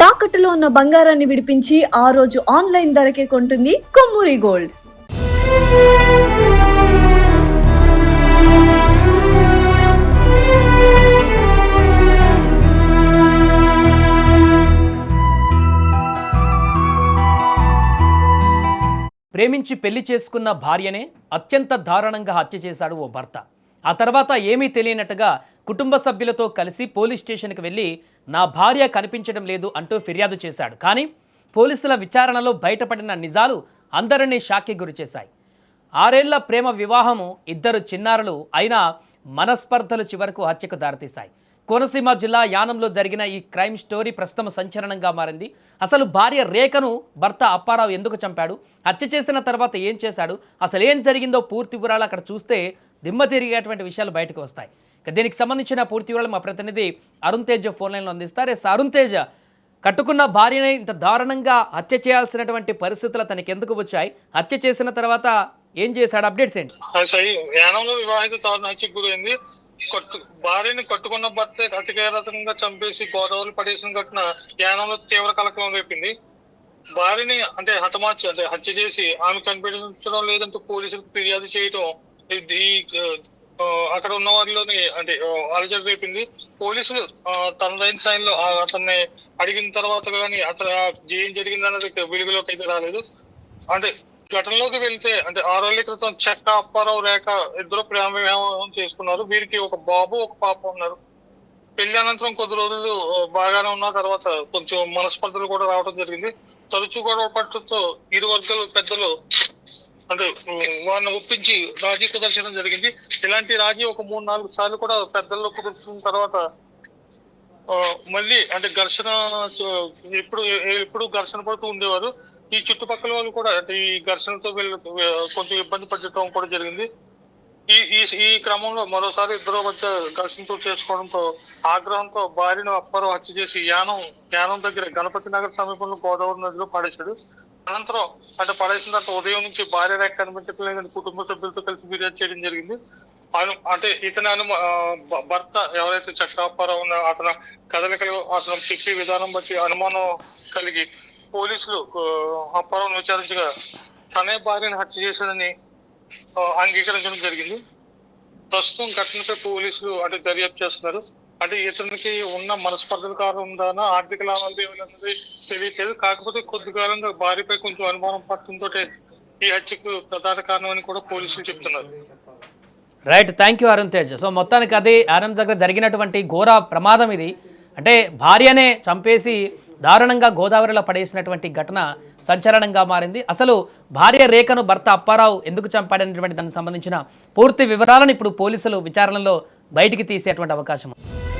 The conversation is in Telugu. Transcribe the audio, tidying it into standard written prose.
తాకట్టులో ఉన్న బంగారాన్ని విడిపించి ఆ రోజు ఆన్లైన్ ధరకే కొంటుంది కొమ్మూరి గోల్డ్. ప్రేమించి పెళ్లి చేసుకున్న భార్యనే అత్యంత దారుణంగా హత్య చేశాడు ఓ భర్త. ఆ తర్వాత ఏమీ తెలియనట్టుగా కుటుంబ సభ్యులతో కలిసి పోలీస్ స్టేషన్కి వెళ్ళి నా భార్య కనిపించడం లేదు అంటూ ఫిర్యాదు చేశాడు. కానీ పోలీసుల విచారణలో బయటపడిన నిజాలు అందరినీ షాక్కి గురిచేశాయి. 6 ఏళ్ల ప్రేమ వివాహము, 2 చిన్నారులు అయినా మనస్పర్ధలు చివరకు హత్యకు దారితీశాయి. కోనసీమ జిల్లా యానంలో జరిగిన ఈ క్రైమ్ స్టోరీ ప్రస్తుతం సంచలనంగా మారింది. అసలు భార్య రేఖను భర్త అప్పారావు ఎందుకు చంపాడు, హత్య చేసిన తర్వాత ఏం చేశాడు, అసలు ఏం జరిగిందో పూర్తి వివరాలు అక్కడ చూస్తే దిమ్మ తిరిగేటువంటి విషయాలు బయటకు వస్తాయి. దీనికి సంబంధించిన పూర్తి వివరాలు మా ప్రతినిధి అరుణ్ తేజ్ ఫోన్ లైన్లో అందిస్తారు. అరుణ్ తేజ్, కట్టుకున్న భార్యనే ఇంత దారుణంగా హత్య చేయాల్సినటువంటి పరిస్థితులు తనకి ఎందుకు వచ్చాయి, హత్య చేసిన తర్వాత ఏం చేశాడు, అప్డేట్స్ ఏంటి? యానంలో వివాహిత హత్యకు గురైంది. భార్యని కట్టుకున్న భర్త అతికేరతంగా చంపేసి గోదావరి పడేసిన ఘటన యానంలో తీవ్ర కలకలం రేపింది. భార్యని హత్య చేసి ఆమె కనిపించడం లేదంటూ పోలీసులకు ఫిర్యాదు చేయడం అక్కడ ఉన్న వారిలోని అలజడి రేపింది. పోలీసులు తనదైన స్థాయిలో అతన్ని అడిగిన తర్వాత కానీ అతను ఏం జరిగిందన్నది వెలుగులోకి అయితే రాలేదు. ఘటనలోకి వెళ్తే 6 ఏళ్ల క్రితం చెక్క అప్పారావు రేఖ ఇద్దరు ప్రేమ వివాహం చేసుకున్నారు. వీరికి ఒక బాబు ఒక పాప ఉన్నారు. పెళ్లి అనంతరం కొద్ది రోజులు బాగానే ఉన్న తర్వాత కొంచెం మనస్పర్ధలు కూడా రావడం జరిగింది. తరచూ గొడవ పట్టుతో ఇరు వర్గాల పెద్దలు వారిని ఒప్పించి రాజీ కుదర్చడం జరిగింది. ఇలాంటి రాజీ ఒక 3-4 సార్లు కూడా పెద్దల్లో కుదుర్చుకున్న తర్వాత మళ్ళీ ఘర్షణ ఎప్పుడు ఘర్షణ పడుతూ ఉండేవారు. ఈ చుట్టుపక్కల వాళ్ళు కూడా ఈ ఘర్షణతో కొంచెం ఇబ్బంది పడటం కూడా జరిగింది. ఈ క్రమంలో మరోసారి ఇద్దరు మధ్య ఘర్షణతో చేసుకోవడంతో ఆగ్రహంతో భార్యను అప్పారావు హత్య చేసి యానం దగ్గర గణపతి నగర్ సమీపంలో గోదావరి నదిలో పడేశాడు. అనంతరం పడేసిన తర్వాత ఉదయం నుంచి భార్య రేఖ కనిపించట్లేదని కుటుంబ సభ్యులతో కలిసి ఫిర్యాదు చేయడం జరిగింది. ఇతని భర్త ఎవరైతే చక్రాప్పారావు ఉన్న అతని కదలికలు, అతను చెప్పే విధానం బట్టి అనుమానం కలిగి పోలీసులు అప్పారావును విచారించగా తనే భార్యను హత్య చేశాడని అంగీకరించడం జరిగింది. ప్రస్తుతం ఘటనపై పోలీసులు దర్యాప్తు చేస్తున్నారు. ఇతనికి ఉన్న మనస్పర్ధల కారణం ఉందా, ఆర్థిక లావాదేవీలు అన్నది తెలియలేదు. కాకపోతే కొద్ది కాలంగా భార్యపై కొంచెం అనుమానం పట్టడంతో ఈ హత్యకు ప్రధాన కారణం అని కూడా పోలీసులు చెప్తున్నారు. Right, thank you Arun Tej. So మొత్తానికి అది యానం దగ్గర జరిగినటువంటి ఘోర ప్రమాదం ఇది. భార్యనే చంపేసి దారుణంగా గోదావరిలో పడేసినటువంటి ఘటన సంచలనంగా మారింది. అసలు భార్య రేఖను భర్త అప్పారావు ఎందుకు చంపాడనేటువంటి దానికి సంబంధించిన పూర్తి వివరాలను ఇప్పుడు పోలీసులు విచారణలో బయటికి తీసేటువంటి అవకాశం ఉంది.